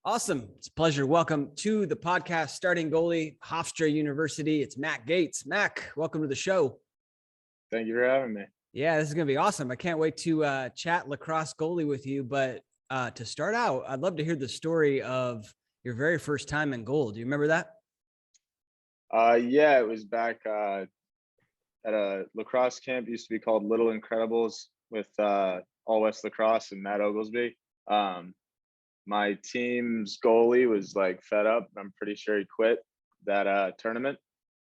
Awesome. It's a pleasure. Welcome to the podcast, Starting Goalie, Hofstra University. It's Mac Gates. Mac, welcome to the show. Thank you for having me. Yeah, this is going to be awesome. I can't wait to chat lacrosse goalie with you. But to start out, I'd love to hear the story of your very first time in goal. Do you remember that? Yeah, it was back at a lacrosse camp. It used to be called Little Incredibles with All West Lacrosse and Matt Oglesby. My team's goalie was like fed up. I'm pretty sure he quit that tournament.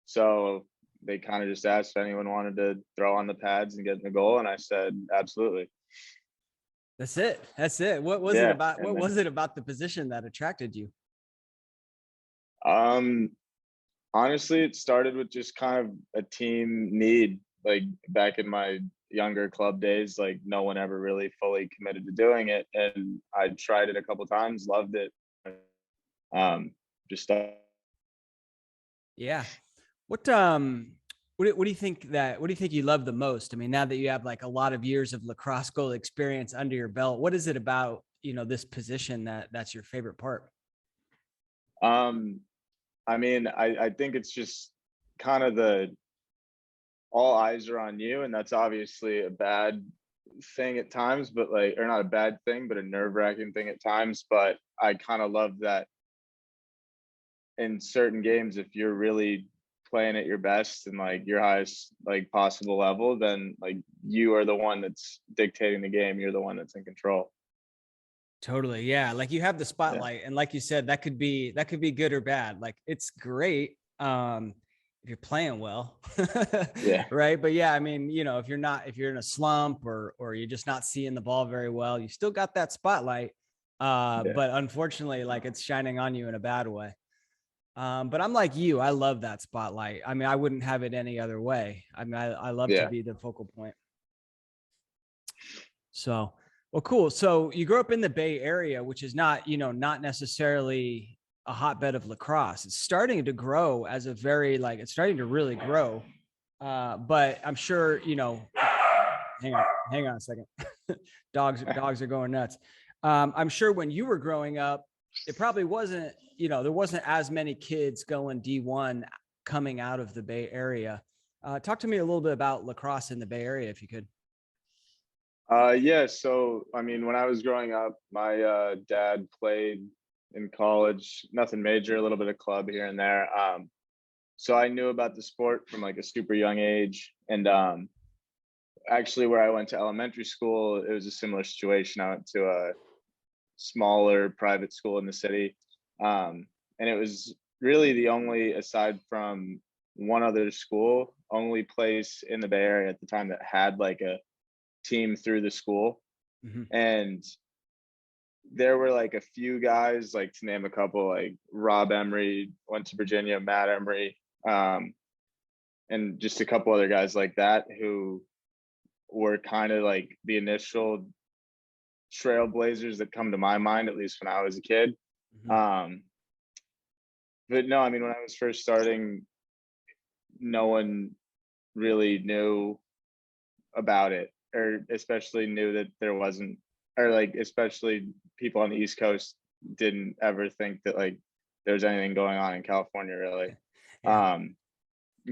So they kind of just asked if anyone wanted to throw on the pads and get in the goal. And I said, absolutely. That's it. That's it. What was it about? What was it about the position that attracted you? Honestly, it started with just kind of a team need. Like back in my younger club days, like no one ever really fully committed to doing it, and I tried it a couple times, loved it. Yeah. What do you think you love the most? I mean, now that you have like a lot of years of lacrosse goal experience under your belt, what is it about, this position that's your favorite part? I mean, I think it's just kind of all eyes are on you, and that's obviously a bad thing at times, but or not a bad thing, but a nerve-wracking thing at times. But I kind of love that in certain games, if you're really playing at your best and like your highest like possible level, then like you are the one that's dictating the game. You're the one that's in control. Totally. Yeah. Like you have the spotlight, and like you said, that could be good or bad. Like it's great. If you're playing well, yeah. Right. But yeah, I mean, if you're in a slump or you're just not seeing the ball very well, you still got that spotlight. But unfortunately, like it's shining on you in a bad way. But I'm like you, I love that spotlight. I mean, I wouldn't have it any other way. I mean, I love to be the focal point. So, well, cool. So you grew up in the Bay Area, which is not necessarily a hotbed of lacrosse. It's starting to grow as a it's starting to really grow. But I'm sure, hang on a second. Dogs are going nuts. I'm sure when you were growing up, it probably wasn't, there wasn't as many kids going D1 coming out of the Bay Area. Talk to me a little bit about lacrosse in the Bay Area, if you could. Yeah. So, I mean, when I was growing up, my dad played in college, nothing major, a little bit of club here and there. So I knew about the sport from like a super young age. And actually where I went to elementary school, it was a similar situation. I went to a smaller private school in the city. And it was really the only, aside from one other school, only place in the Bay Area at the time that had like a team through the school. Mm-hmm. And there were like a few guys, like to name a couple, like Rob Emery went to Virginia, Matt Emery, and just a couple other guys like that who were kind of like the initial trailblazers that come to my mind, at least when I was a kid. Mm-hmm. But no, I mean, when I was first starting, no one really knew about it, or especially knew that there wasn't, or like especially people on the East Coast didn't ever think that like there was anything going on in California really. Yeah.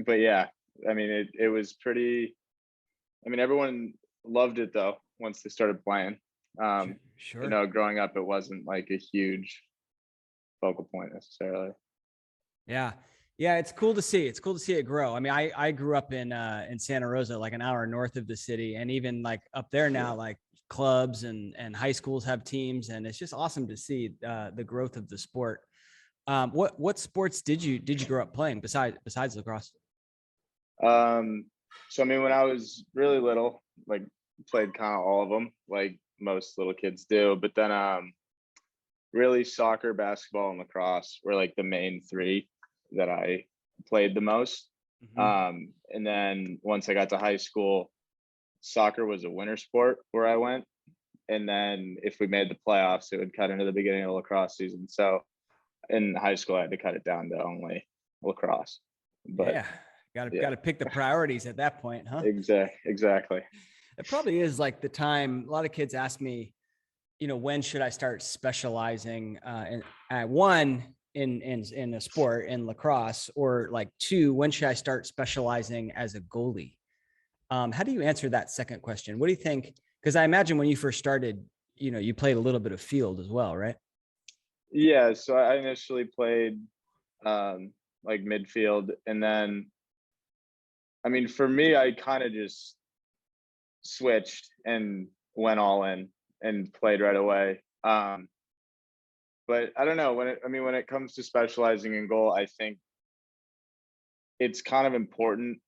But yeah, I mean it was pretty, I mean everyone loved it though once they started playing. Sure. Growing up it wasn't like a huge focal point necessarily. Yeah. Yeah, it's cool to see. It's cool to see it grow. I mean, I grew up in Santa Rosa, like an hour north of the city, and even like up there now, like clubs and high schools have teams, and it's just awesome to see the growth of the sport. What sports did you grow up playing besides lacrosse? So I mean, when I was really little, like played kind of all of them, like most little kids do. But then, really soccer, basketball, and lacrosse were like the main three that I played the most. Mm-hmm. And then once I got to high school, soccer was a winter sport where I went. And then if we made the playoffs, it would cut into the beginning of the lacrosse season. So in high school, I had to cut it down to only lacrosse. But yeah, got to pick the priorities at that point, huh? Exactly. It probably is like the time. A lot of kids ask me, when should I start specializing in a sport in lacrosse, or like two, when should I start specializing as a goalie? How do you answer that second question? What do you think? Because I imagine when you first started, you played a little bit of field as well, right? Yeah, so I initially played like midfield, and then I mean, for me, I kind of just switched and went all in and played right away. But I don't know, when it comes to specializing in goal, I think it's kind of important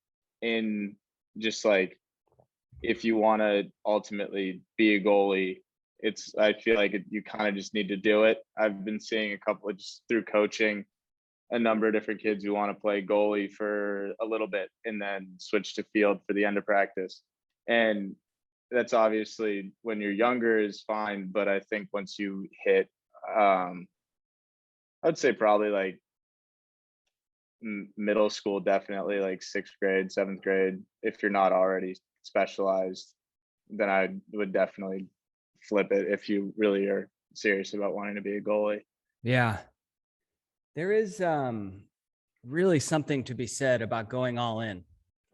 in just like, if you want to ultimately be a goalie, I feel like you kind of just need to do it. I've been seeing a couple of, just through coaching, a number of different kids who want to play goalie for a little bit and then switch to field for the end of practice. And that's obviously, when you're younger, is fine. But I think once you hit, I'd say probably like middle school, definitely like 6th grade, 7th grade, if you're not already specialized, then I would definitely flip it if you really are serious about wanting to be a goalie. Yeah. There is really something to be said about going all in.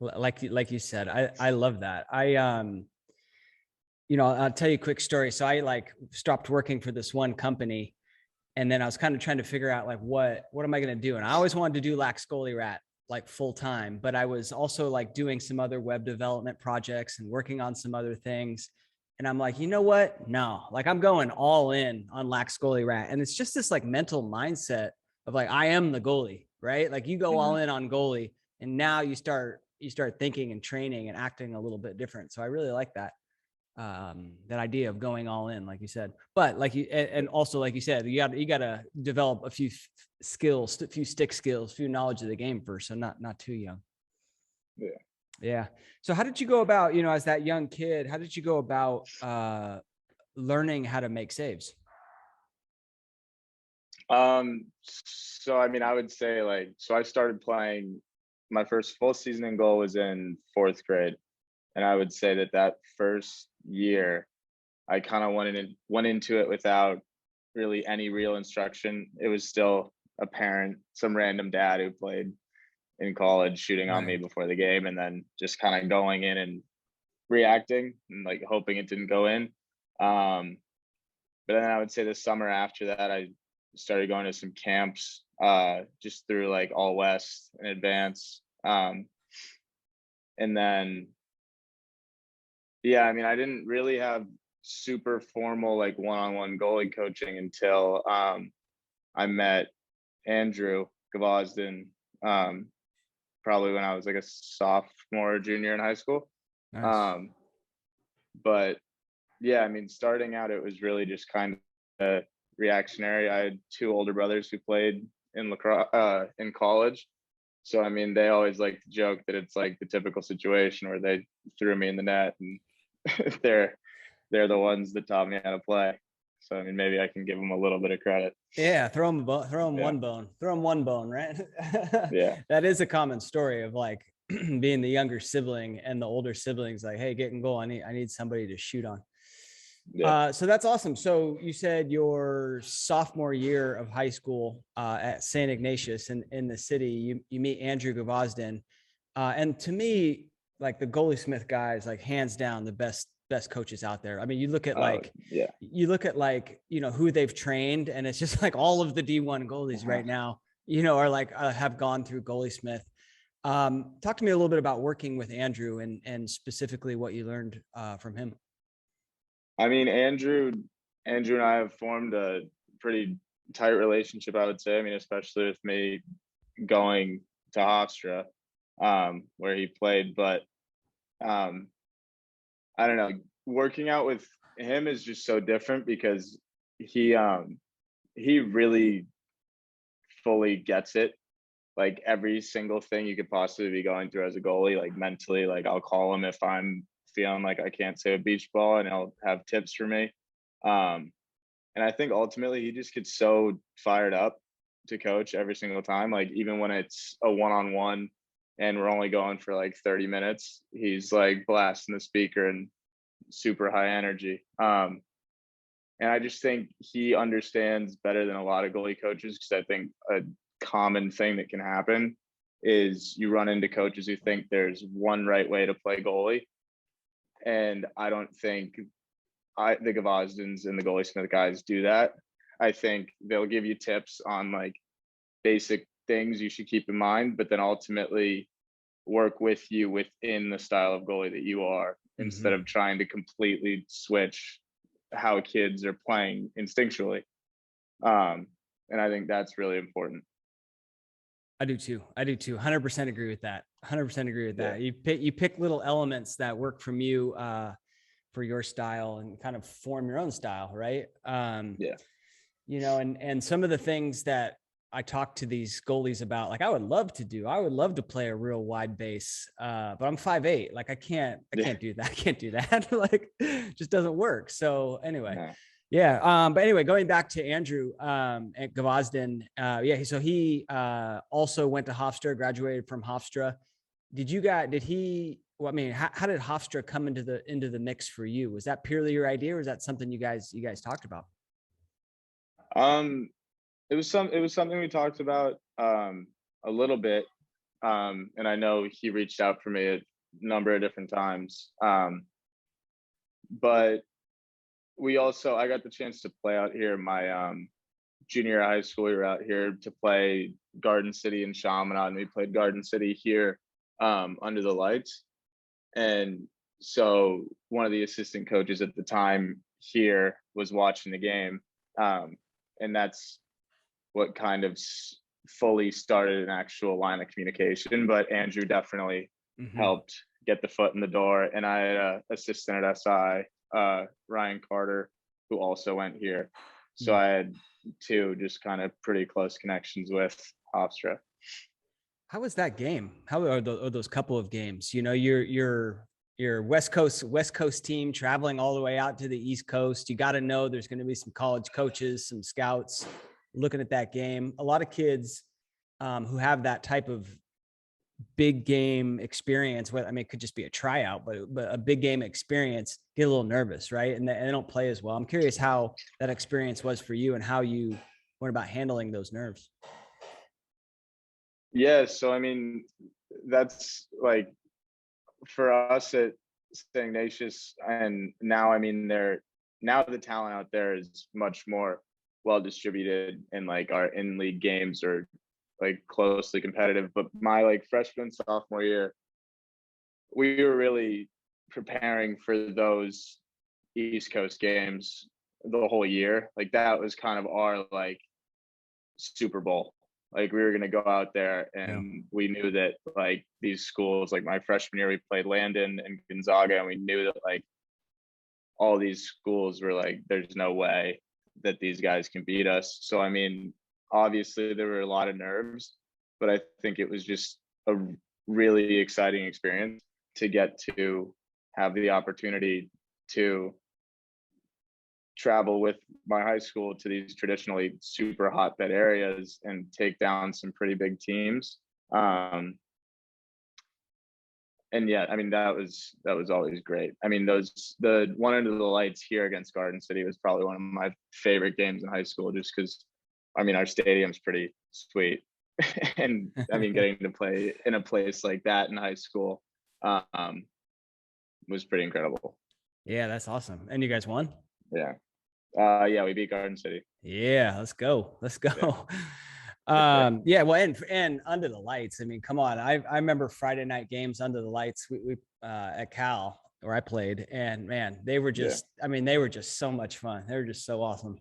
Like you said, I love that. I'll tell you a quick story. So I like stopped working for this one company, and then I was kind of trying to figure out like, what am I going to do? And I always wanted to do Lax Goalie Rat like full time, but I was also like doing some other web development projects and working on some other things. And I'm like, you know what? No, like I'm going all in on Lax Goalie Rat. And it's just this like mental mindset of like, I am the goalie, right? Like you go all in on goalie, and now you start thinking and training and acting a little bit different. So I really like that idea of going all in, like you said. But like you, and also like you said, you got to develop a few skills, a few stick skills, a few knowledge of the game first. So not too young. Yeah. Yeah. So how did you go about, as that young kid, how did you go about learning how to make saves? So I mean, I would say like, so I started playing, my first full season in goal was in 4th grade. And I would say that first year, I kind of went into it without really any real instruction. It was still a parent, some random dad who played in college, shooting on me before the game, and then just kind of going in and reacting and like hoping it didn't go in. But then I would say the summer after that, I started going to some camps, just through like All West in advance. And then, yeah, I mean, I didn't really have super formal like one-on-one goalie coaching until I met Andrew Gavazdan, probably when I was like a sophomore or junior in high school. Nice. But yeah, I mean, starting out, it was really just kind of reactionary. I had 2 older brothers who played in lacrosse in college. So I mean, they always like to joke that it's like the typical situation where they threw me in the net, and they're the ones that taught me how to play. So I mean, maybe I can give them a little bit of credit. Yeah, throw them Yeah. one bone, right? Yeah. That is a common story of like being the younger sibling and the older siblings like, hey, get in goal. I need somebody to shoot on. Yeah. So that's awesome. So you said your sophomore year of high school at St. Ignatius in the city, you meet Andrew Gavazdan. And to me, like the Goaliesmith guys, like hands down the best coaches out there. I mean, you look at Yeah. who they've trained, and it's just like all of the D1 goalies right now, are like have gone through Goaliesmith. Talk to me a little bit about working with Andrew and specifically what you learned from him. I mean, Andrew and I have formed a pretty tight relationship, I would say. I mean, especially with me going to Hofstra, where he played. But I don't know, working out with him is just so different because he really fully gets it. Like every single thing you could possibly be going through as a goalie, like mentally, like I'll call him if I'm feeling like I can't save a beach ball, and he'll have tips for me. And I think ultimately he just gets so fired up to coach every single time. Like even when it's a one-on-one and we're only going for like 30 minutes, he's like blasting the speaker and super high energy. And I just think he understands better than a lot of goalie coaches, because I think a common thing that can happen is you run into coaches who think there's one right way to play goalie. And I don't think the Gvazdens and the Goaliesmith guys do that. I think they'll give you tips on like basic things you should keep in mind, but then ultimately work with you within the style of goalie that you are, instead of trying to completely switch how kids are playing instinctually. And I think that's really important. I do too. 100% agree with that. 100% agree with that. You pick little elements that work from you, for your style, and kind of form your own style. Right. You know, and some of the things that I talk to these goalies about, like I would love to play a real wide base. But I'm 5'8". Like I can't do that. I can't do that. Like just doesn't work. So anyway, yeah. But anyway, going back to Andrew, at Gvozden, so he, also went to Hofstra, graduated from Hofstra. How did Hofstra come into the mix for you? Was that purely your idea, or was that something you guys talked about? It was something we talked about a little bit. And I know he reached out for me a number of different times. But I got the chance to play out here. My junior year of high school, we were out here to play Garden City and Chaminade, and we played Garden City here under the lights. And so one of the assistant coaches at the time here was watching the game. And that's what kind of fully started an actual line of communication. But Andrew definitely helped get the foot in the door. And I had an assistant at SI, Ryan Carter, who also went here. So I had two just kind of pretty close connections with Hofstra. How was that game? How are those couple of games? You know, your West Coast team traveling all the way out to the East Coast. You got to know there's going to be some college coaches, some scouts looking at that game. A lot of kids who have that type of big game experience, it could just be a tryout, but a big game experience, get a little nervous, right? And they don't play as well. I'm curious how that experience was for you and how you went about handling those nerves. Yeah, so I mean, that's like for us at St. Ignatius, and now I mean now the talent out there is much more well distributed, and like our in-league games are like closely competitive. But my like freshman, sophomore year, we were really preparing for those East Coast games the whole year. Like that was kind of our like Super Bowl. Like we were going to go out there, and we knew that like these schools, like my freshman year, we played Landon and Gonzaga, and we knew that like all these schools were like, there's no way that these guys can beat us. So, I mean, obviously there were a lot of nerves, but I think it was just a really exciting experience to get to have the opportunity to travel with my high school to these traditionally super hotbed areas and take down some pretty big teams. And yeah, I mean, that was always great. I mean, the one under the lights here against Garden City was probably one of my favorite games in high school, just because, I mean, our stadium's pretty sweet. And I mean, getting to play in a place like that in high school was pretty incredible. Yeah, that's awesome. And you guys won? Yeah. Yeah, we beat Garden City. Yeah, let's go. Yeah. Well, and under the lights. I mean, come on. I remember Friday night games under the lights. We at Cal, where I played, and man, they were just. I mean, they were just so much fun. They were just so awesome.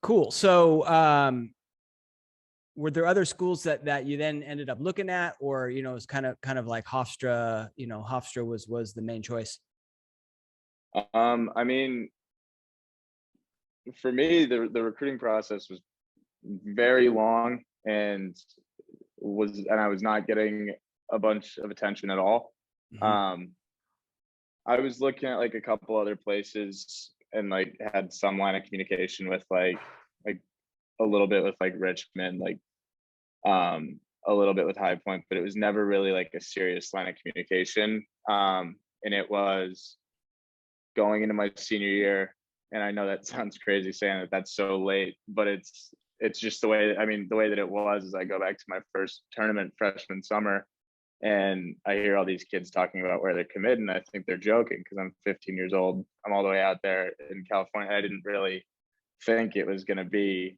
Cool. So, were there other schools that you then ended up looking at, or it was kind of like Hofstra? Hofstra was the main choice. I mean, for me, the recruiting process was very long, and I was not getting a bunch of attention at all. I was looking at like a couple other places, and like had some line of communication with like a little bit with like Richmond, like a little bit with High Point, but it was never really like a serious line of communication. And it was going into my senior year. And I know that sounds crazy saying that that's so late, but it's just the way, the way that it was is I go back to my first tournament freshman summer and I hear all these kids talking about where they're committed. And I think they're joking because I'm 15 years old. I'm all the way out there in California. I didn't really think it was going to be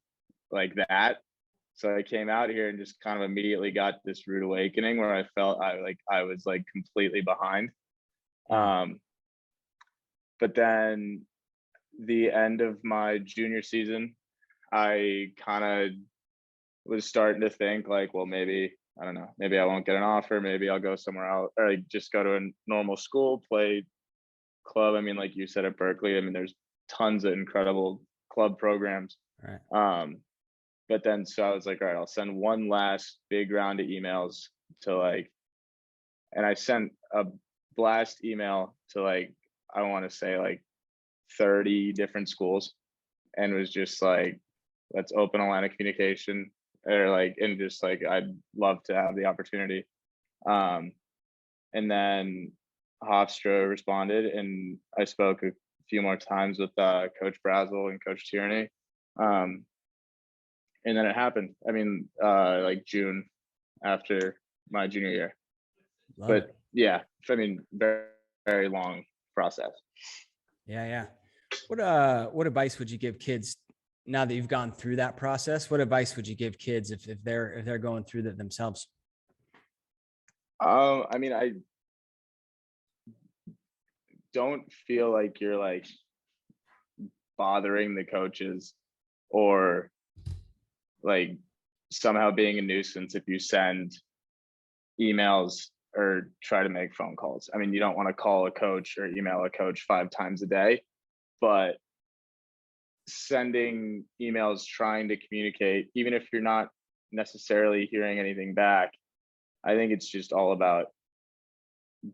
like that. So I came out here and just kind of immediately got this rude awakening where I felt I was like completely behind. But then the end of my junior season, I kind of was starting to think like, well, maybe, I don't know, maybe I won't get an offer. Maybe I'll go somewhere else or like just go to a normal school, play club. I mean, like you said at Berkeley, I mean, there's tons of incredible club programs. Right. But then, so I was like, all right, I'll send one last big round of emails to like, and I sent a blast email to like, I want to say like 30 different schools and was just like, let's open a line of communication or like, and just like, I'd love to have the opportunity. And then Hofstra responded and I spoke a few more times with Coach Brazel and Coach Tierney. And then it happened. I mean, like June after my junior year. But yeah, I mean, very, very long process. Yeah. What advice would you give kids now that you've gone through that process? What advice would you give kids if they're going through that themselves? I mean, I don't feel like you're like bothering the coaches or like somehow being a nuisance if you send emails or try to make phone calls. I mean, you don't want to call a coach or email a coach 5 times a day, but sending emails, trying to communicate, even if you're not necessarily hearing anything back, I think it's just all about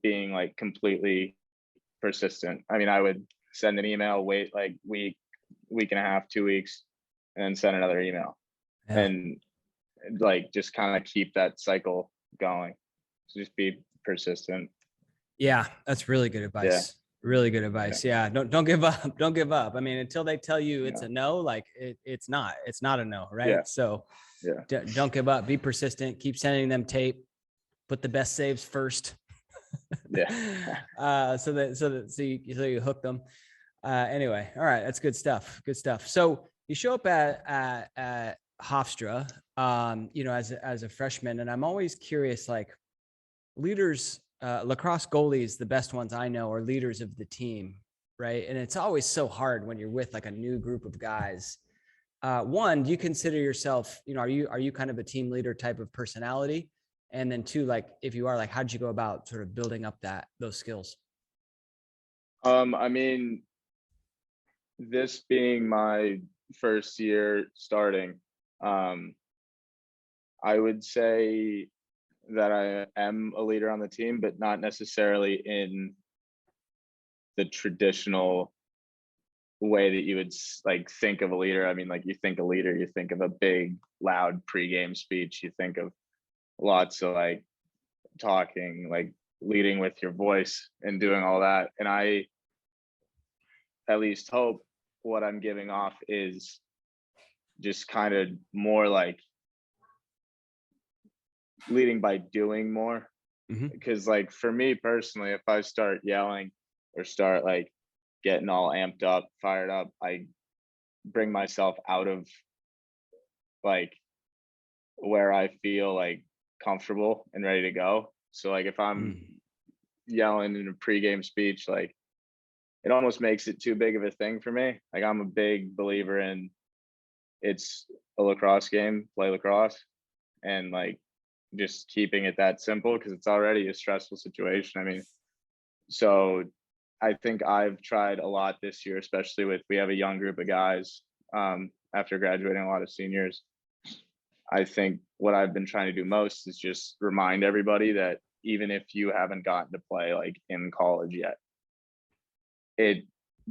being like completely persistent. I mean, I would send an email, wait like week and a half, 2 weeks, and then send another email. Yeah. And like just kind of keep that cycle going. So just be persistent. Yeah, that's really good advice. Yeah. Really good advice. Yeah. Don't give up. Don't give up. I mean, until they tell you it's a no, like it's not a no. Right. Yeah. So don't give up, be persistent, keep sending them tape, put the best saves first. So you hook them. Anyway. All right. That's good stuff. Good stuff. So you show up at Hofstra, as a freshman, and I'm always curious, like leaders, lacrosse goalies, the best ones I know are leaders of the team, right? And it's always so hard when you're with like a new group of guys. One, do you consider yourself, are you kind of a team leader type of personality? And then two, like if you are, like how did you go about sort of building up those skills? I mean, this being my first year starting, I would say that I am a leader on the team, but not necessarily in the traditional way that you would like think of a leader. I mean, like you think a leader, you think of a big, loud pregame speech. You think of lots of like talking, like leading with your voice and doing all that. And I at least hope what I'm giving off is just kind of more like leading by doing more. Because like for me personally, if I start yelling or start like getting all amped up, fired up, I bring myself out of like where I feel like comfortable and ready to go. So like if I'm yelling in a pregame speech, like it almost makes it too big of a thing for me. Like I'm a big believer in it's a lacrosse game, play lacrosse, and like just keeping it that simple because it's already a stressful situation. I mean, so I think I've tried a lot this year, especially we have a young group of guys after graduating, a lot of seniors. I think what I've been trying to do most is just remind everybody that even if you haven't gotten to play like in college yet, it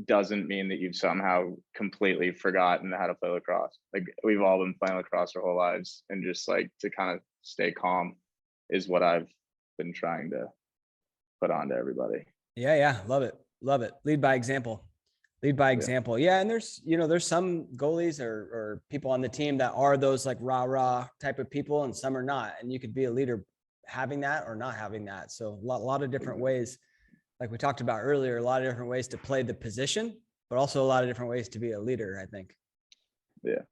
doesn't mean that you've somehow completely forgotten how to play lacrosse. Like we've all been playing lacrosse our whole lives, and just like to kind of stay calm is what I've been trying to put on to everybody. Yeah. Love it. Love it. Lead by example. Lead by Yeah. example. Yeah. And there's, there's some goalies or people on the team that are those like rah type of people, and some are not. And you could be a leader having that or not having that. So a lot of different ways, like we talked about earlier, a lot of different ways to play the position, but also a lot of different ways to be a leader, I think. Yeah.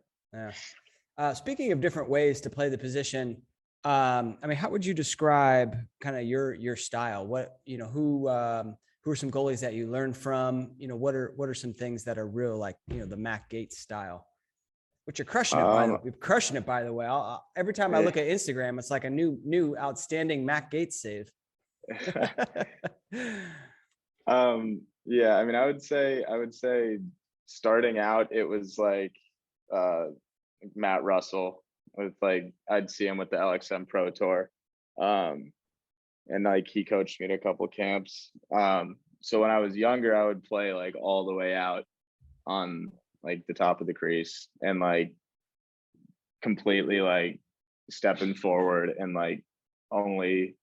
Speaking of different ways to play the position, I mean, how would you describe kind of your style? What, who are some goalies that you learned from? What are some things that are real, like, the Matt Gates style, which you're crushing it we're crushing it, by the way. Every time I look at Instagram, it's like a new outstanding Matt Gates save. Yeah, I mean, I would say starting out, it was like Matt Russell with like, I'd see him with the LXM Pro Tour. And like he coached me at a couple camps. So when I was younger, I would play like all the way out on like the top of the crease and like completely like stepping forward and like only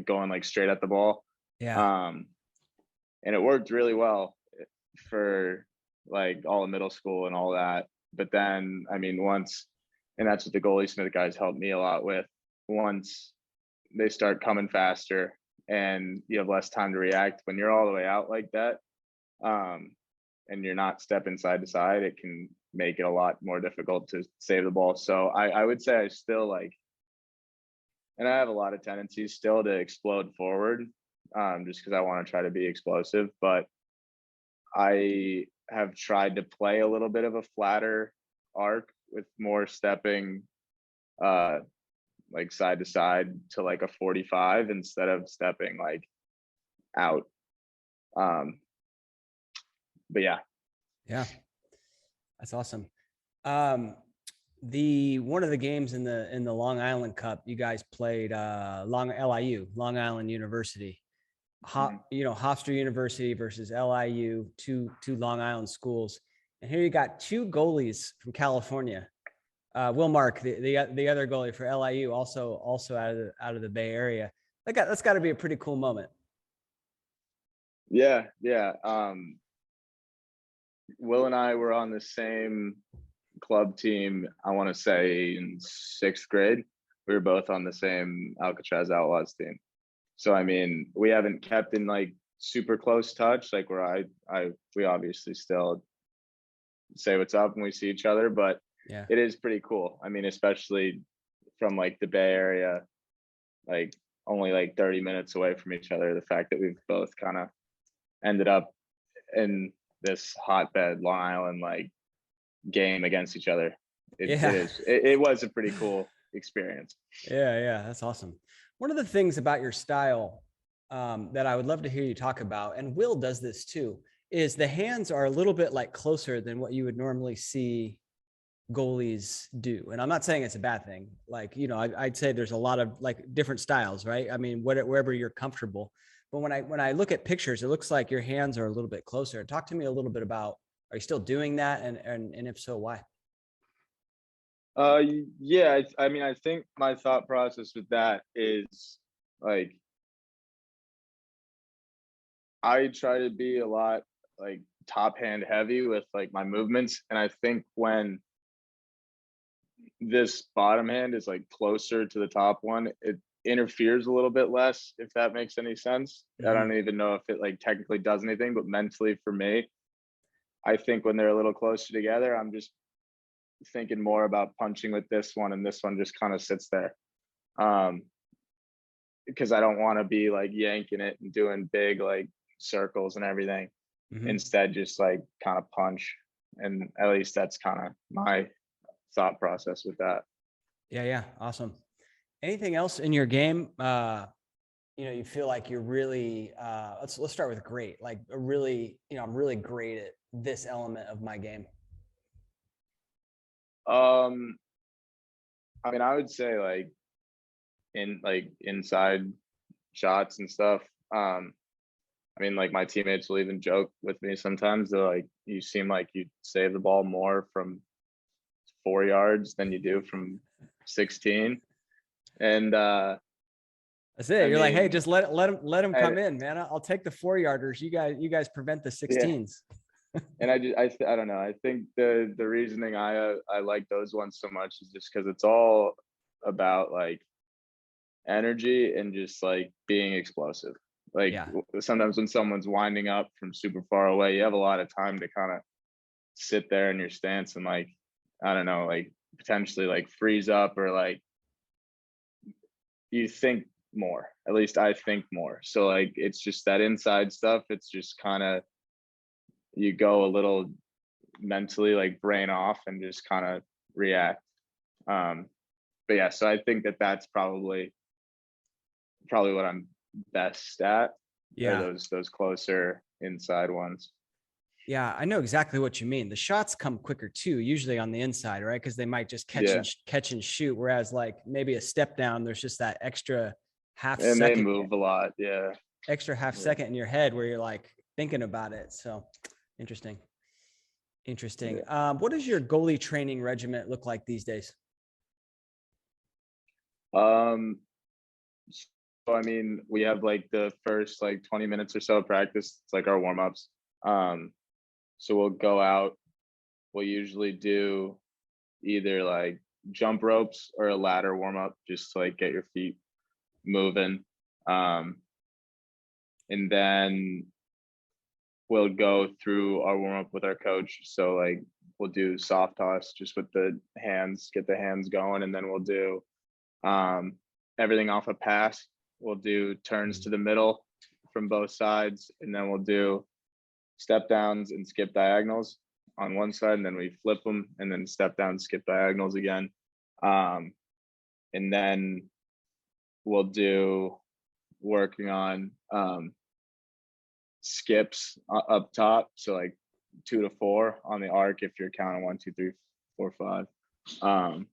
going like straight at the ball. Yeah. And it worked really well for like all of middle school and all that. But then, I mean, and that's what the Goaliesmith guys helped me a lot with. Once they start coming faster and you have less time to react when you're all the way out like that, and you're not stepping side to side, it can make it a lot more difficult to save the ball. So I would say I still like, and I have a lot of tendencies still to explode forward, just because I want to try to be explosive, but I have tried to play a little bit of a flatter arc with more stepping like side to side to like a 45 instead of stepping like out. But yeah, that's awesome. One of the games in the Long Island Cup, you guys played Long Island University. Hofstra University versus LIU, two Long Island schools. And here you got two goalies from California. Will Mark, the other goalie for LIU, also out of the Bay Area. That's got to be a pretty cool moment. Yeah. Will and I were on the same club team, I want to say in 6th grade. We were both on the same Alcatraz Outlaws team. So, I mean, we haven't kept in like super close touch, like where we obviously still say what's up when we see each other, but yeah, it is pretty cool. I mean, especially from like the Bay Area, like only like 30 minutes away from each other. The fact that we've both kind of ended up in this hotbed Long Island like game against each other. It was a pretty cool experience. Yeah, that's awesome. One of the things about your style that I would love to hear you talk about, and Will does this too, is the hands are a little bit like closer than what you would normally see goalies do. And I'm not saying it's a bad thing. Like, I'd say there's a lot of like different styles, right? I mean, wherever you're comfortable. But when I look at pictures, it looks like your hands are a little bit closer. Talk to me a little bit about, are you still doing that? And if so, why? Yeah, I mean, I think my thought process with that is like, I try to be a lot like top hand heavy with like my movements. And I think when this bottom hand is like closer to the top one, it interferes a little bit less, if that makes any sense. Mm-hmm. I don't even know if it like technically does anything, but mentally for me, I think when they're a little closer together, I'm just thinking more about punching with this one, and this one just kind of sits there. Because I don't want to be like yanking it and doing big like circles and everything. Mm-hmm. Instead, just like kind of punch. And at least that's kind of my thought process with that. Yeah. Awesome. Anything else in your game? You feel like you're really, let's start with great, like a really, I'm really great at this element of my game. I mean, I would say like inside shots and stuff. I mean, like my teammates will even joke with me sometimes. They're like, you seem like you save the ball more from 4 yards than you do from 16. And That's it. I You're like, hey, mean, just let him come and in, man. I'll take the 4-yarders. You guys prevent the yeah, 16s. and I don't know. I think the reasoning I like those ones so much is just because it's all about like energy and just like being explosive. Like Yeah. sometimes when someone's winding up from super far away, you have a lot of time to kind of sit there in your stance and like, I don't know, like potentially like freeze up or like you think more. At least I think more. So like it's just that inside stuff. It's just kind of you go a little mentally like brain off and just kind of react. Um, but yeah, so I think that's probably what I'm best at, are Yeah. those closer inside ones. Yeah, I know exactly what you mean. The shots come quicker too, usually on the inside, right? Because they might just Yeah, catch and shoot. Whereas like maybe a step down, there's just that half and they second, move a lot. Yeah, extra half yeah, second in your head where you're like thinking about it. So interesting. Interesting. yeah. What does your goalie training regiment look like these days? Um, so I mean, we have like the first like 20 minutes or so of practice. It's like our warm ups. Um, so we'll go out. We'll usually do either like jump ropes or a ladder warm up, just to like get your feet moving. Um, and then we'll go through our warm up with our coach. So like we'll do soft toss just with the hands, get the hands going, and then we'll do everything off a pass. We'll do turns to the middle from both sides, and then we'll do step downs and skip diagonals on one side, and then we flip them, and then step down, skip diagonals again. And then we'll do working on skips up top. So like 2 to 4 on the arc if you're counting 1, 2, 3, 4, 5.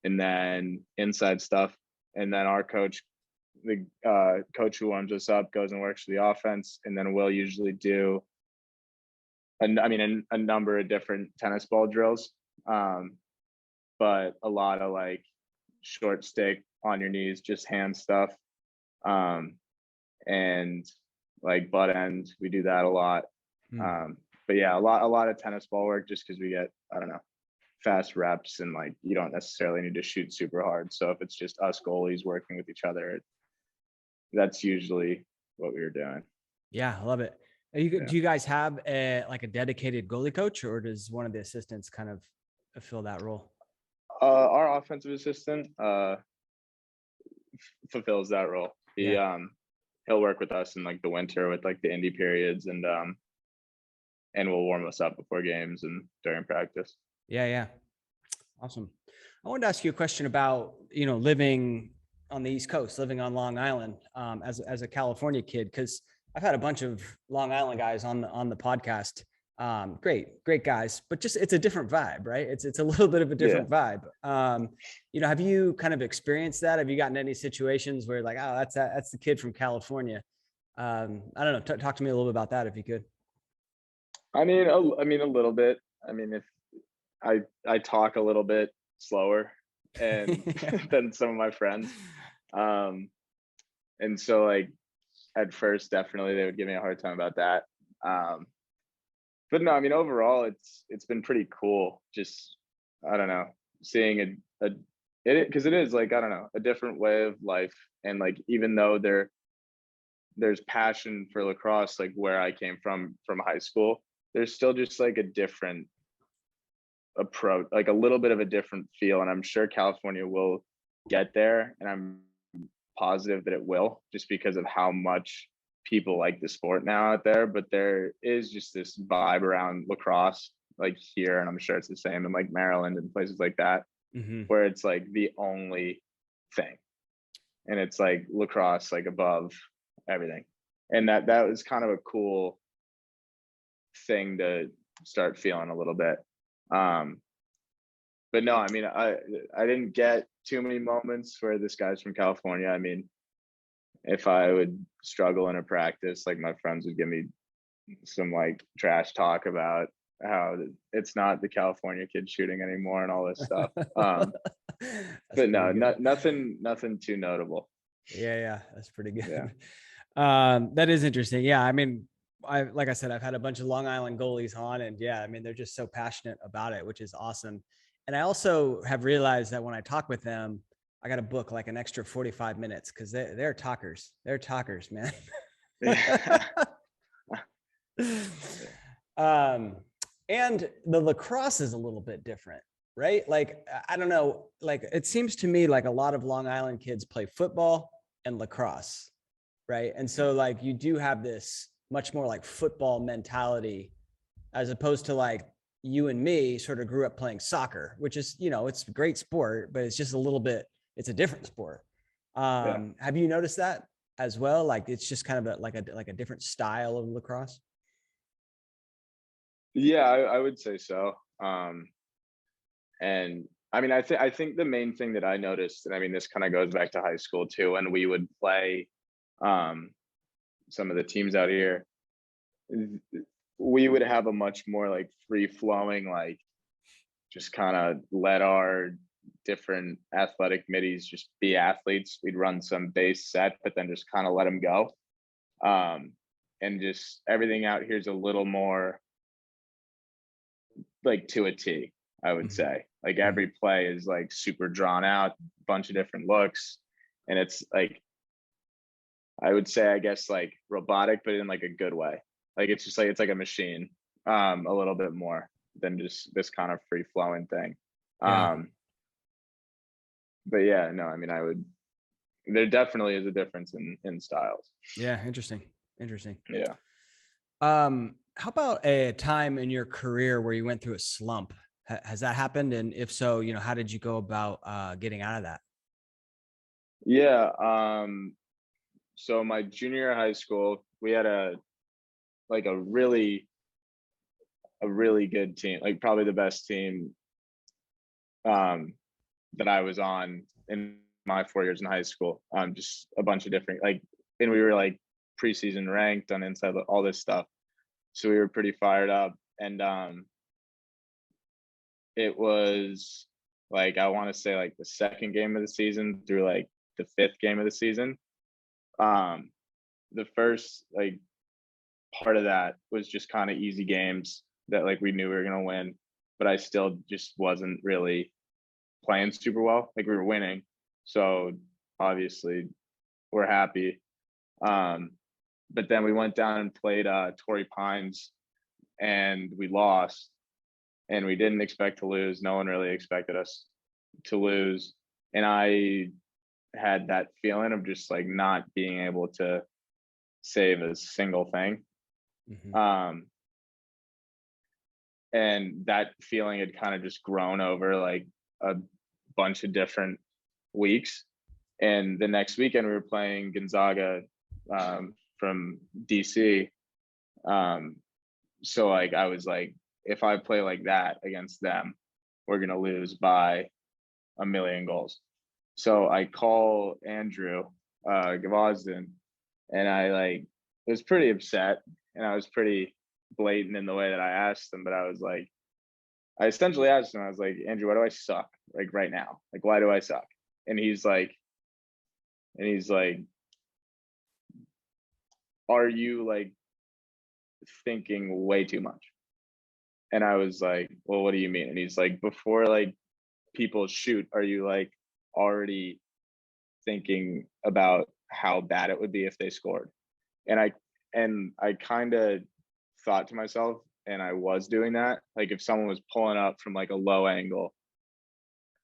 And then inside stuff. And then our coach, the coach who warms us up, goes and works the offense. And then we'll usually do a number of different tennis ball drills. But a lot of like short stick on your knees, just hand stuff. And like butt end, we do that a lot. But yeah, a lot of tennis ball work just because we get, I don't know, fast reps and like you don't necessarily need to shoot super hard. So if it's just us goalies working with each other, that's usually what we were doing. Yeah, I love it. Yeah. Do you guys have a dedicated goalie coach, or does one of the assistants kind of fill that role? Our offensive assistant fulfills that role. He'll work with us in like the winter with like the indie periods and will warm us up before games and during practice. Yeah. Awesome. I wanted to ask you a question about, living on the East Coast, living on Long Island, as a California kid, because I've had a bunch of Long Island guys on the podcast. Great guys, but just, it's a different vibe, right? It's a little bit of a different vibe. Have you kind of experienced that? Have you gotten any situations where like, oh, that's the kid from California? I don't know. Talk to me a little bit about that if you could. I mean, a little bit. I mean, if I talk a little bit slower and than some of my friends. And so like at first, definitely they would give me a hard time about that. But no, I mean, overall, it's been pretty cool. Just, I don't know, seeing because it is like, I don't know, a different way of life. And like, even though there's passion for lacrosse, like where I came from high school, there's still just like a different approach, like a little bit of a different feel. And I'm sure California will get there. And I'm positive that it will, just because of how much people like the sport now out there. But there is just this vibe around lacrosse like here, and I'm sure it's the same in like Maryland and places like that, where it's like the only thing, and it's like lacrosse like above everything. And that was kind of a cool thing to start feeling a little bit. But no, I mean, I didn't get too many moments where this guy's from California. I mean, if I would struggle in a practice, like my friends would give me some like trash talk about how it's not the California kid shooting anymore and all this stuff. But no, nothing too notable. Yeah, that's pretty good. Yeah. That is interesting. Yeah, I mean, like I said, I've had a bunch of Long Island goalies on, and yeah, I mean, they're just so passionate about it, which is awesome. And I also have realized that when I talk with them, I got to book like an extra 45 minutes because they're talkers. They're talkers, man. Yeah. um, and the lacrosse is a little bit different, right? Like, I don't know, like it seems to me like a lot of Long Island kids play football and lacrosse, right? And so like you do have this much more like football mentality as opposed to like you and me sort of grew up playing soccer, which is, you know, it's a great sport, but it's just a little bit, it's a different sport. Yeah. Have you noticed that as well? Like it's just kind of like a different style of lacrosse. Yeah, I would say so. And I mean, I think the main thing that I noticed, and I mean, this kind of goes back to high school too, when we would play um, some of the teams out here, we would have a much more like free flowing, like just kind of let our different athletic middies just be athletes. We'd run some base set, but then just kind of let them go. And just everything out here is a little more like to a T, I would say. Like every play is like super drawn out, bunch of different looks. And it's like, I would say, I guess like robotic, but in like a good way. Like it's just like, it's like a machine, a little bit more than just this kind of free flowing thing. Yeah. But yeah, no, I mean, there definitely is a difference in styles. Yeah. Interesting. Yeah. How about a time in your career where you went through a slump? Has that happened? And if so, you know, how did you go about getting out of that? Yeah. So my junior year of high school, we had like a really good team, like probably the best team that I was on in my 4 years in high school. Just a bunch of different like, and we were like preseason ranked on inside all this stuff. So we were pretty fired up. And it was like, I want to say like the second game of the season through like the fifth game of the season. The first like part of that was just kind of easy games that like we knew we were going to win, but I still just wasn't really playing super well. Like we were winning. So obviously we're happy. But then we went down and played Torrey Pines and we lost, and we didn't expect to lose. No one really expected us to lose. And I had that feeling of just like not being able to save a single thing. And that feeling had kind of just grown over like a bunch of different weeks. And the next weekend we were playing Gonzaga from DC. So like I was like, if I play like that against them, we're gonna lose by a million goals. So I call Andrew Gavazdan, and I like was pretty upset, and I was pretty blatant in the way that I asked him. But I was like, I essentially asked him, I was like, Andrew, why do I suck like right now? Like, why do I suck? And he's like, are you like thinking way too much? And I was like, well, what do you mean? And he's like, before like people shoot, are you like already thinking about how bad it would be if they scored? And I kind of thought to myself, and I was doing that. Like if someone was pulling up from like a low angle,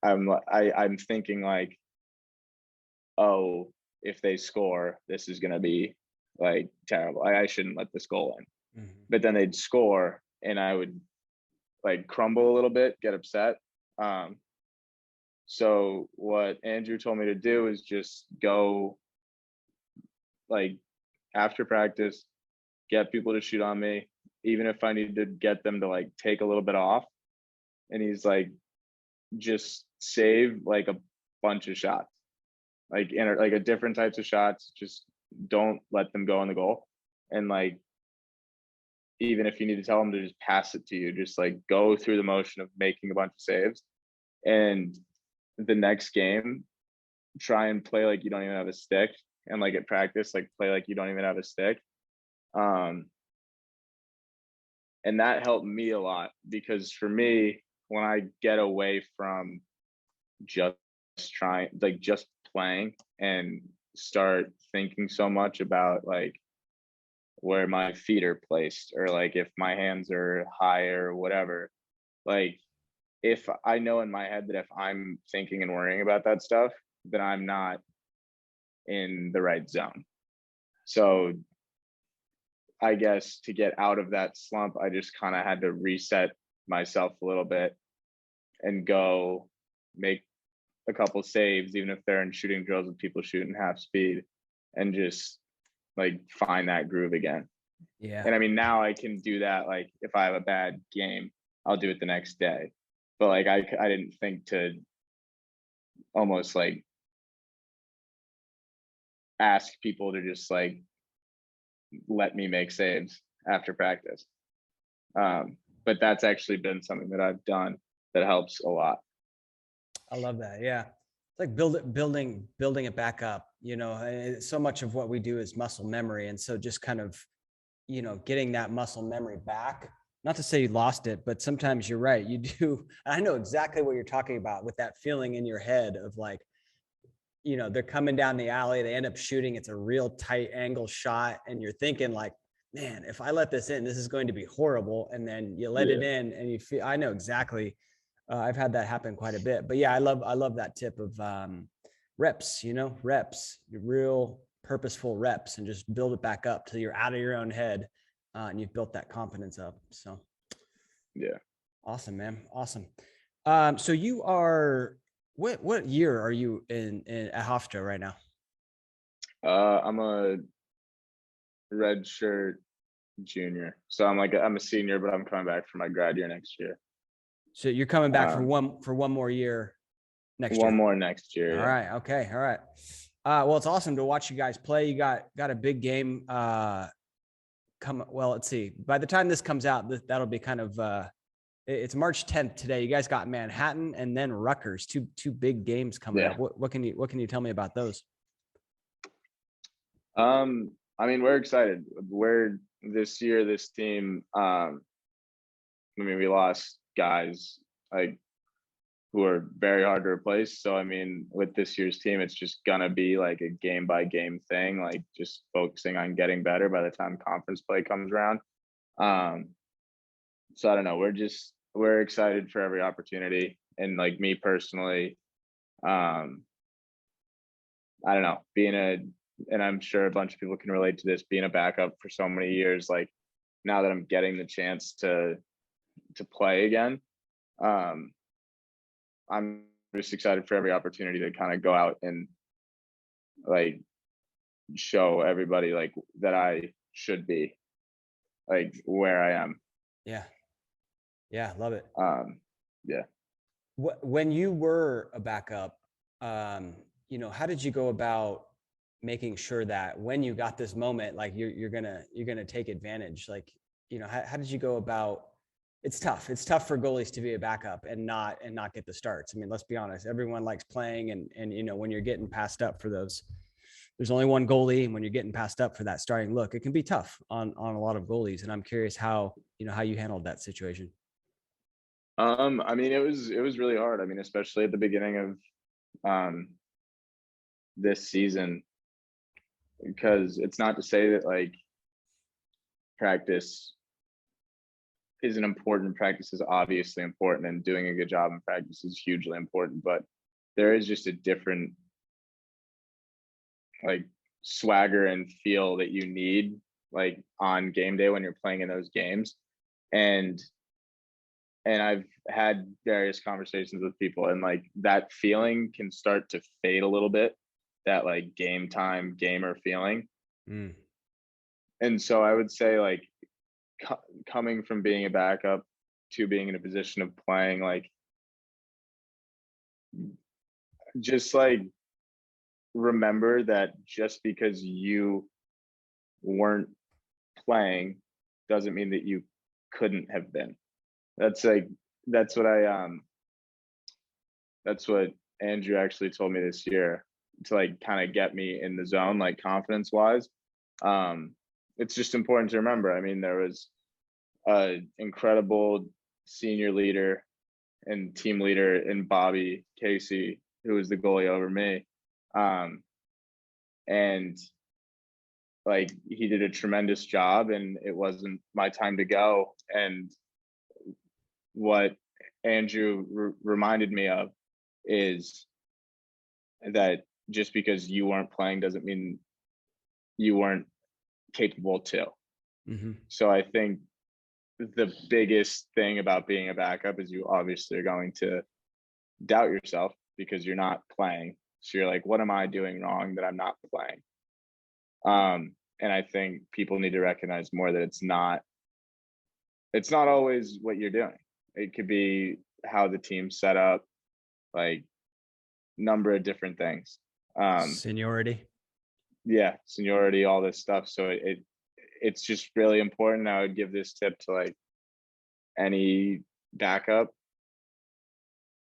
I'm thinking like, oh, if they score, this is gonna be like terrible. I shouldn't let this goal in. But then they'd score, and I would like crumble a little bit, get upset. So what Andrew told me to do is just go like after practice, get people to shoot on me, even if I need to get them to like take a little bit off. And he's like, just save like a bunch of shots, like in like a different types of shots. Just don't let them go in the goal. And like, even if you need to tell them to just pass it to you, just like go through the motion of making a bunch of saves. And the next game, try and play like you don't even have a stick, and like at practice, like play like you don't even have a stick. Um, and that helped me a lot, because for me, when I get away from just trying, like just playing, and start thinking so much about like where my feet are placed, or like if my hands are higher or whatever, like if I know in my head that if I'm thinking and worrying about that stuff, then I'm not in the right zone. So I guess to get out of that slump, I just kind of had to reset myself a little bit and go make a couple saves, even if they're in shooting drills with people shooting half speed, and just like find that groove again. Yeah. And I mean, now I can do that. Like if I have a bad game, I'll do it the next day. But like I didn't think to almost like ask people to just like let me make saves after practice. But that's actually been something that I've done that helps a lot. I love that. Yeah. It's like building it back up, you know, and so much of what we do is muscle memory. And so just kind of, you know, getting that muscle memory back, not to say you lost it, but sometimes you're right. You do. I know exactly what you're talking about with that feeling in your head of like, you know, they're coming down the alley, they end up shooting. It's a real tight angle shot. And you're thinking like, man, if I let this in, this is going to be horrible. And then you let it in and you feel, I know exactly. I've had that happen quite a bit, but yeah, I love that tip of reps, you know, reps, real purposeful reps, and just build it back up till you're out of your own head and you've built that confidence up. So Yeah. awesome, man. Awesome. So you are, what year are you in at Hofstra right now? I'm a red shirt junior. So I'm a senior, but I'm coming back for my grad year next year. So you're coming back for one more year next year. One more next year. All right. Okay. All right. Well, it's awesome to watch you guys play. You got a big game well, let's see. By the time this comes out, that'll be kind of it's March 10th today. You guys got Manhattan and then Rutgers, two big games coming up. What can you tell me about those? I mean, we're excited. We're this year, this team, I mean, we lost guys like who are very hard to replace. So I mean, with this year's team, it's just gonna be like a game by game thing, like just focusing on getting better by the time conference play comes around. So I don't know. We're excited for every opportunity. And like me personally, I don't know, and I'm sure a bunch of people can relate to this, being a backup for so many years, like now that I'm getting the chance to play again, I'm just excited for every opportunity to kind of go out and like show everybody like that I should be like where I am. Yeah. Yeah. Love it. Yeah. When you were a backup, you know, how did you go about making sure that when you got this moment, like you're gonna take advantage? Like, you know, how did you go about? It's tough for goalies to be a backup and not get the starts. I mean, let's be honest, everyone likes playing, and you know, when you're getting passed up for those, there's only one goalie, and when you're getting passed up for that starting look, it can be tough on a lot of goalies. And I'm curious how you handled that situation. I mean, it was really hard. I mean, especially at the beginning of this season, because it's not to say that like practice isn't important. Practice is obviously important, and doing a good job in practice is hugely important, but there is just a different like swagger and feel that you need like on game day when you're playing in those games. And I've had various conversations with people, and like that feeling can start to fade a little bit, that like game time gamer feeling. And so I would say like coming from being a backup to being in a position of playing, like just like remember that just because you weren't playing doesn't mean that you couldn't have been. That's what Andrew actually told me this year. to like kind of get me in the zone, like confidence wise. It's just important to remember. I mean, there was an incredible senior leader and team leader in Bobby Casey, who was the goalie over me. And like he did a tremendous job, and it wasn't my time to go. And what Andrew reminded me of is that just because you weren't playing doesn't mean you weren't capable too. Mm-hmm. So I think the biggest thing about being a backup is you obviously are going to doubt yourself because you're not playing. So you're like, what am I doing wrong that I'm not playing? And I think people need to recognize more that it's not always what you're doing. It could be how the team's set up, like number of different things. Seniority. Yeah, seniority, all this stuff. So it's just really important. I would give this tip to like any backup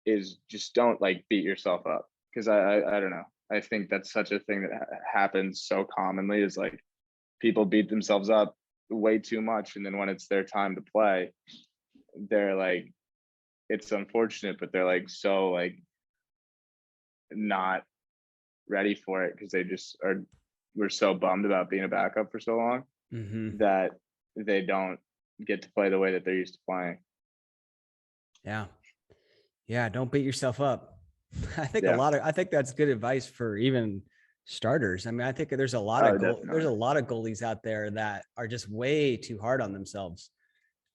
is just don't like beat yourself up. Cause I don't know. I think that's such a thing that happens so commonly is like people beat themselves up way too much. And then when it's their time to play, they're like, it's unfortunate, but they're like, so like not ready for it. Cause they just we're so bummed about being a backup for so long that they don't get to play the way that they're used to playing. Yeah. Don't beat yourself up. I think that's good advice for even starters. I mean, I think there's a lot of goalies out there that are just way too hard on themselves.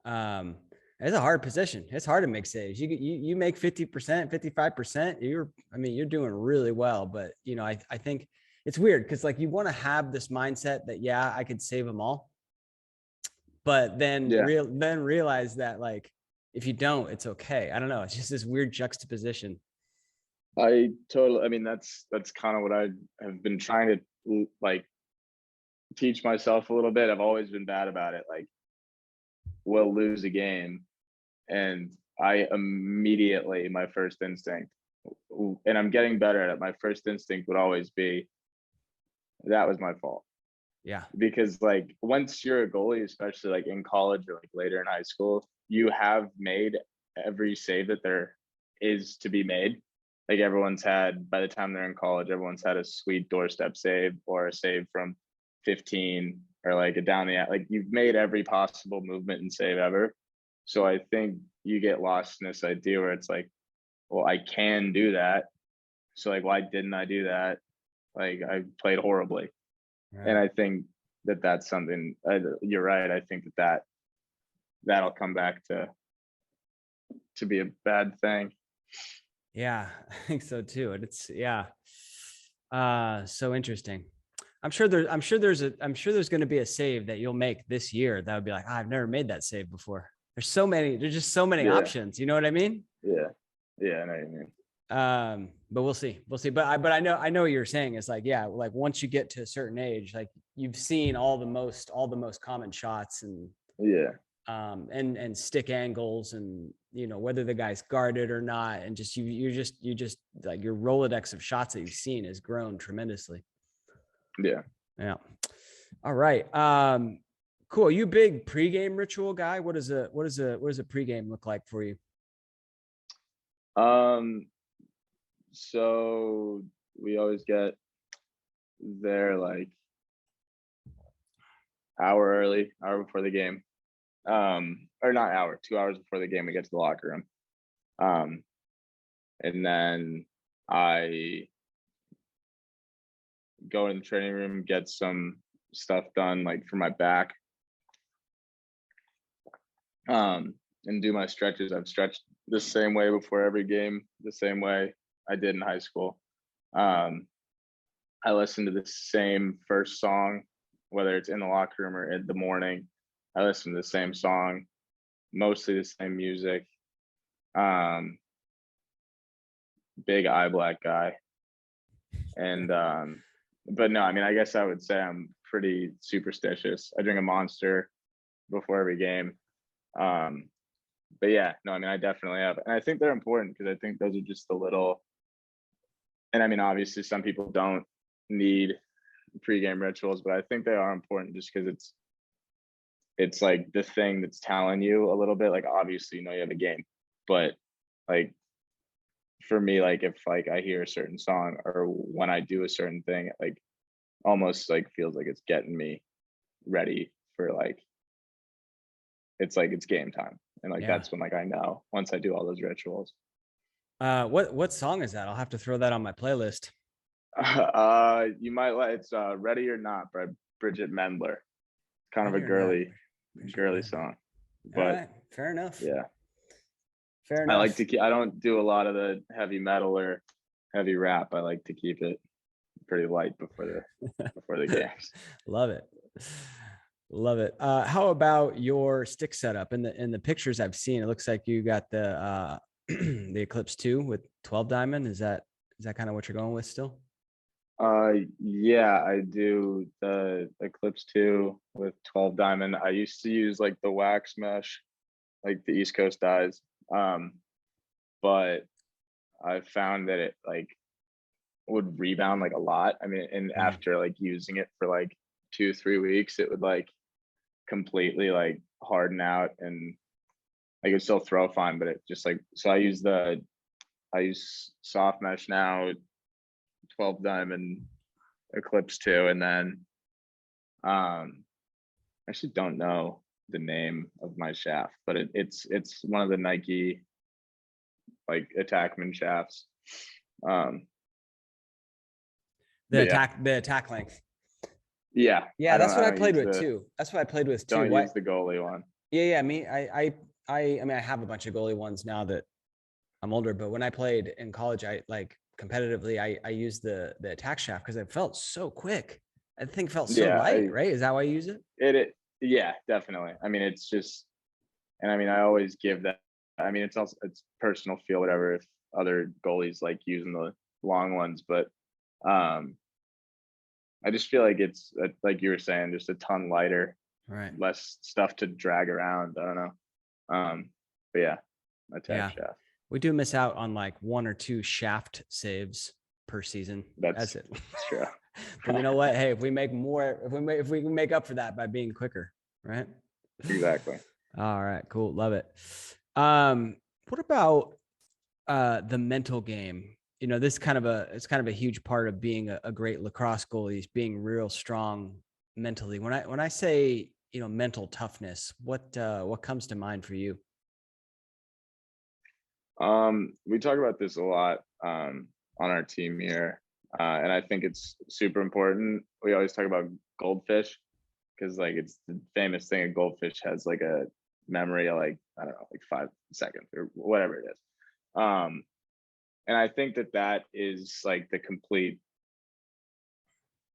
It's a hard position. It's hard to make saves. You make 50%, 55%. You're doing really well. But I think it's weird because like you want to have this mindset that I could save them all, but then realize that like if you don't, it's okay. I don't know. It's just this weird juxtaposition. I mean, that's kind of what I have been trying to like teach myself a little bit. I've always been bad about it. Like we'll lose a game and I immediately, my first instinct, and I'm getting better at it. My first instinct would always be, that was my fault. Yeah. Because like once you're a goalie, especially like in college or like later in high school, you have made every save that there is to be made. Like everyone's had, by the time they're in college, everyone's had a sweet doorstep save or a save from 15 or like a down the, like you've made every possible movement and save ever. So I think you get lost in this idea where it's like, well, I can do that. So like, why didn't I do that? Like I played horribly. Right. And I think that that's something, you're right. I think that'll come back to be a bad thing. Yeah, I think so too. And it's so interesting. I'm sure there's going to be a save that you'll make this year that would be like, I've never made that save before. There's just so many options. You know what I mean? Yeah. Yeah, I know what you mean. But we'll see. But I know what you're saying. It's like, like once you get to a certain age, like you've seen all the most common shots and and stick angles and whether the guy's guarded or not, and just you just like your Rolodex of shots that you've seen has grown tremendously. Yeah. All right. Cool. Are you a big pregame ritual guy? What does a pregame look like for you? So we always get there like hour before the game. Or not hour, 2 hours before the game, we get to the locker room. And then I go in the training room, get some stuff done, like for my back. And do my stretches. I've stretched the same way before every game, the same way I did in high school. I listen to the same first song, whether it's in the locker room or in the morning. I listen to the same song, mostly the same music. Big eye black guy. And but no, I mean, I guess I would say I'm pretty superstitious. I drink a Monster before every game. But yeah, no, I mean, I definitely have. And I think they're important because I think those are just the little And I mean, obviously some people don't need pregame rituals, but I think they are important just because it's like the thing that's telling you a little bit, like, obviously, you know, you have a game, but like for me, like if like I hear a certain song or when I do a certain thing, like almost like feels like it's getting me ready for like it's game time. And like that's when like I know once I do all those rituals. What song is that? I'll have to throw that on my playlist. You might like it's Ready or Not by Bridget Mendler. Kind of a girly song. But fair enough. Yeah. Fair enough. I like to keep, I don't do a lot of the heavy metal or heavy rap. I like to keep it pretty light before the games. Love it. Love it. How about your stick setup? In the pictures I've seen, it looks like you got the the Eclipse 2 with 12 diamond. Is that kind of what you're going with still? Yeah, I do the Eclipse 2 with 12 diamond. I used to use like the wax mesh, like the East Coast dyes. But I found that it like would rebound like a lot. I mean, and after like using it for like 2-3 weeks, it would like completely like harden out and like it still throw fine, but it just like, so I use soft mesh now, 12 diamond Eclipse 2, and then I actually don't know the name of my shaft, but it's one of the Nike like attackman shafts. The attack length. Yeah. That's what I played with too. That's what I played with too. Don't use the goalie one. Yeah. I mean, I have a bunch of goalie ones now that I'm older, but when I played in college, I like competitively, I used the attack shaft because it felt so quick. I think it felt so light, right? Is that why you use it? Yeah, definitely. I mean, it's just, and I mean, I always give that. I mean, it's personal feel, whatever, if other goalies like using the long ones, but I just feel like it's like you were saying, just a ton lighter, right? Less stuff to drag around. I don't know. But yeah, attack shaft. We do miss out on like 1 or 2 shaft saves per season. That's it. That's true. But you know what? Hey, if we make more, if we can make up for that by being quicker, right? Exactly. All right, cool. Love it. What about the mental game? You know, it's kind of a huge part of being a great lacrosse goalie is being real strong mentally. When I say, you know, mental toughness, what comes to mind for you? We talk about this a lot on our team here, and I think it's super important. We always talk about goldfish because like it's the famous thing. A goldfish has like a memory of like, I don't know, like 5 seconds or whatever it is. And I think that is like the complete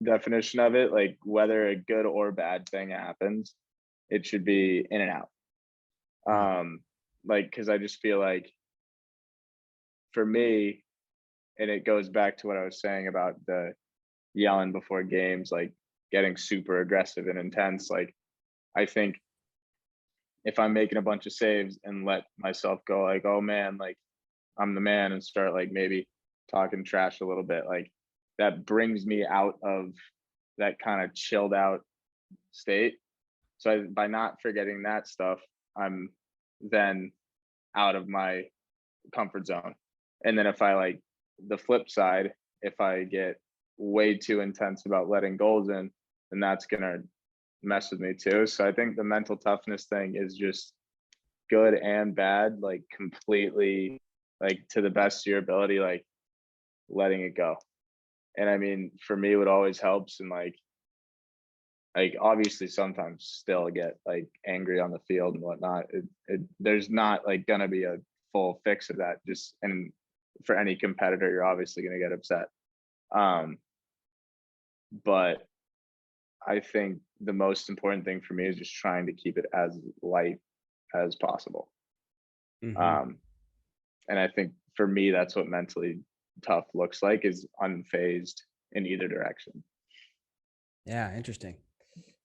definition of it. Like whether a good or bad thing happens, it should be in and out. Like, cause I just feel like for me, and it goes back to what I was saying about the yelling before games, like getting super aggressive and intense. Like, I think if I'm making a bunch of saves and let myself go like, oh man, like I'm the man, and start like maybe talking trash a little bit, like that brings me out of that kind of chilled out state. So by not forgetting that stuff, I'm then out of my comfort zone. And then if I like the flip side, if I get way too intense about letting goals in, then that's gonna mess with me too. So I think the mental toughness thing is just good and bad, like completely, like to the best of your ability, like letting it go. And I mean, for me, what always helps, and like obviously sometimes still get like angry on the field and whatnot. There's not like gonna be a full fix of that. Just, and for any competitor, you're obviously gonna get upset. But I think the most important thing for me is just trying to keep it as light as possible. And I think for me, that's what mentally tough looks like, is unfazed in either direction. Yeah, interesting.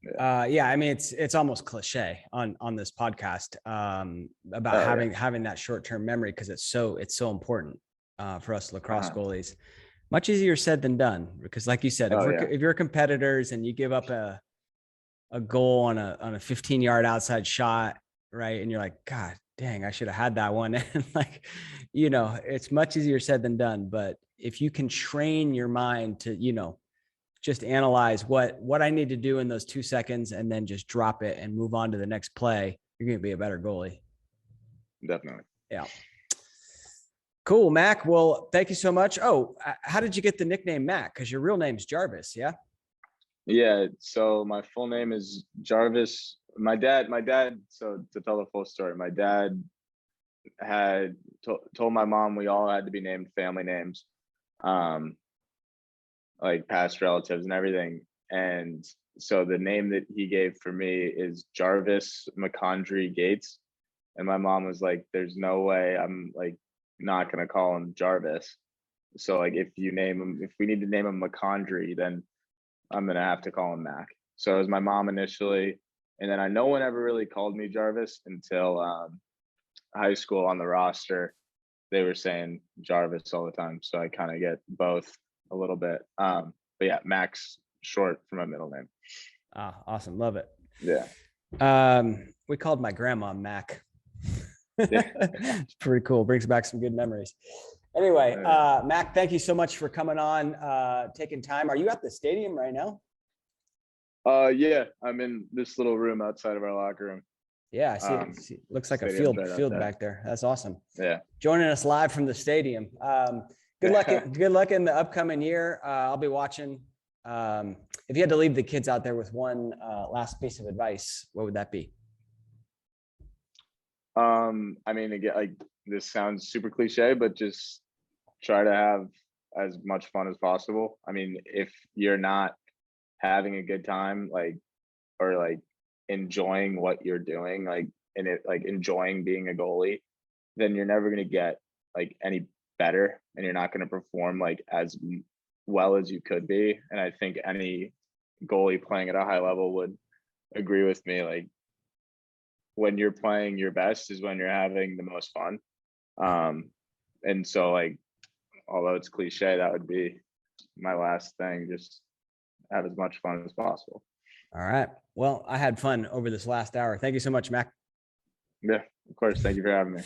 Yeah, I mean, it's almost cliche on this podcast about having that short-term memory, because it's so important for us lacrosse goalies. Much easier said than done, because like you said, if you're competitors and you give up a goal on a 15-yard outside shot, right, and you're like, God dang, I should have had that one. And like, it's much easier said than done. But if you can train your mind to, just analyze what I need to do in those 2 seconds and then just drop it and move on to the next play, you're going to be a better goalie. Definitely. Yeah. Cool, Mac. Well, thank you so much. Oh, how did you get the nickname Mac? Because your real name's Jarvis. Yeah. Yeah. So my full name is Jarvis. My dad, so to tell the full story, my dad had told my mom we all had to be named family names, like past relatives and everything. And so the name that he gave for me is Jarvis McCondry Gates. And my mom was like, there's no way I'm like not gonna call him Jarvis. So like if we need to name him McCondry, then I'm gonna have to call him Mac. So it was my mom initially, and then no one ever really called me Jarvis until high school. On the roster, they were saying Jarvis all the time, so I kind of get both a little bit. But yeah, Mac's short for my middle name. Ah, awesome, love it. Yeah. We called my grandma Mac. It's pretty cool. Brings back some good memories. Anyway, Mac, thank you so much for coming on, taking time. Are you at the stadium right now? Yeah, I'm in this little room outside of our locker room. Yeah, I see. Looks like a field back there. That's awesome. Yeah. Joining us live from the stadium. Good luck in the upcoming year. I'll be watching. If you had to leave the kids out there with one last piece of advice, what would that be? I mean, again, like this sounds super cliche, but just try to have as much fun as possible. I mean, if you're not having a good time, or enjoying what you're doing, enjoying being a goalie, then you're never going to get any better, and you're not going to perform as well as you could be. And I think any goalie playing at a high level would agree with me. When you're playing your best is when you're having the most fun. And so although it's cliche, that would be my last thing. Just have as much fun as possible. All right. Well, I had fun over this last hour. Thank you so much, Mac. Yeah, of course. Thank you for having me.